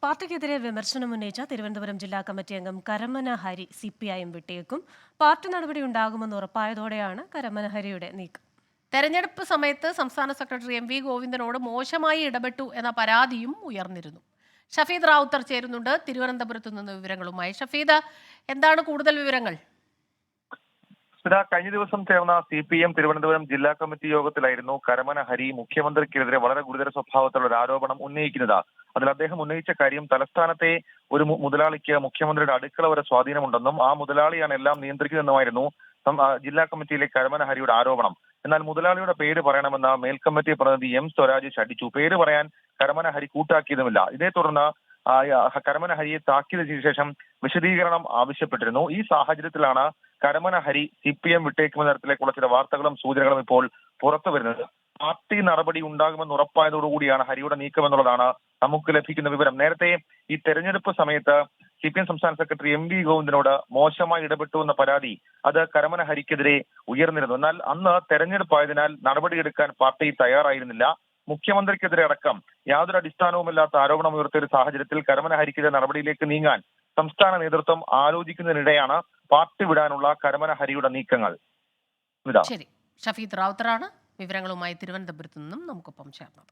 പാർട്ടിക്കെതിരെ വിമർശനമുന്നയിച്ച തിരുവനന്തപുരം ജില്ലാ കമ്മിറ്റി അംഗം Karamana Hari CPIM വിട്ടേക്കും. Party നടപടി ഉണ്ടാകുമെന്ന് ഉറപ്പായതോടെയാണ് കരമന ഹരിയുടെ നീക്കം. തെരഞ്ഞെടുപ്പ് സമയത്ത് സംസ്ഥാന സെക്രട്ടറി MV ഗോവിന്ദനോട് മോശമായി ഇടപെട്ടു എന്ന പരാതിയും ഉയർന്നിരുന്നു. ഷഫീദ് റാവുത്തർ ചേരുന്നുണ്ട് തിരുവനന്തപുരത്ത് നിന്ന് വിവരങ്ങളുമായി. ഷഫീദ്, എന്താണ് കൂടുതൽ വിവരങ്ങൾ? കഴിഞ്ഞ ദിവസം ചേർന്ന CPM തിരുവനന്തപുരം ജില്ലാ കമ്മിറ്റി യോഗത്തിലായിരുന്നു കരമന ഹരി മുഖ്യമന്ത്രിക്കെതിരെ വളരെ ഗുരുതര സ്വഭാവത്തിലുള്ള ഒരു ആരോപണം ഉന്നയിക്കുന്നത്. അതിൽ അദ്ദേഹം ഉന്നയിച്ച കാര്യം തലസ്ഥാനത്തെ ഒരു മുതലാളിക്ക് മുഖ്യമന്ത്രിയുടെ അടുക്കള വരെ സ്വാധീനമുണ്ടെന്നും ആ മുതലാളിയാണ് എല്ലാം നിയന്ത്രിക്കുന്നതെന്നുമായിരുന്നു ജില്ലാ കമ്മിറ്റിയിലെ കരമന ഹരിയുടെ ആരോപണം. എന്നാൽ മുതലാളിയുടെ പേര് പറയണമെന്ന മേൽക്കമ്മിറ്റി പ്രതിനിധി M സ്വരാജ് ശഠിച്ചു. പേര് പറയാൻ കരമന ഹരി കൂട്ടാക്കിയതുമില്ല. ഇതേ തുടർന്ന് കരമന ഹരിയെ താക്കീത് ചെയ്ത ശേഷം വിശദീകരണം ആവശ്യപ്പെട്ടിരുന്നു. ഈ സാഹചര്യത്തിലാണ് കരമന ഹരി CPM വിട്ടേക്കുമെന്ന തരത്തിലേക്കുള്ള ചില വാർത്തകളും സൂചനകളും ഇപ്പോൾ പുറത്തു വരുന്നത്. പാർട്ടി നടപടി ഉണ്ടാകുമെന്ന് ഉറപ്പായതോടുകൂടിയാണ് ഹരിയുടെ നീക്കം എന്നുള്ളതാണ് നമുക്ക് ലഭിക്കുന്ന വിവരം. നേരത്തെ ഈ തെരഞ്ഞെടുപ്പ് സമയത്ത് CPM സംസ്ഥാന സെക്രട്ടറി MV ഗോവിന്ദനോട് മോശമായി ഇടപെട്ടു എന്ന പരാതി അത് കരമന ഹരിക്കെതിരെ ഉയർന്നിരുന്നു. എന്നാൽ അന്ന് തെരഞ്ഞെടുപ്പായതിനാൽ നടപടിയെടുക്കാൻ പാർട്ടി തയ്യാറായിരുന്നില്ല. മുഖ്യമന്ത്രിക്കെതിരെ അടക്കം യാതൊരു അടിസ്ഥാനവുമില്ലാത്ത ആരോപണം ഉയർത്തിയ ഒരു സാഹചര്യത്തിൽ കരമന ഹരിക്കെതിരെ നടപടിയിലേക്ക് നീങ്ങാൻ സംസ്ഥാന നേതൃത്വം ആലോചിക്കുന്നതിനിടെയാണ് പാർട്ടി വിടാനുള്ള കരമന ഹരിയുടെ നീക്കങ്ങൾ. ശരി, ഷഫീദ് റാവുത്തറാണ് വിവരങ്ങളുമായി തിരുവനന്തപുരത്ത് നിന്നും നമുക്കൊപ്പം ചേർന്നത്.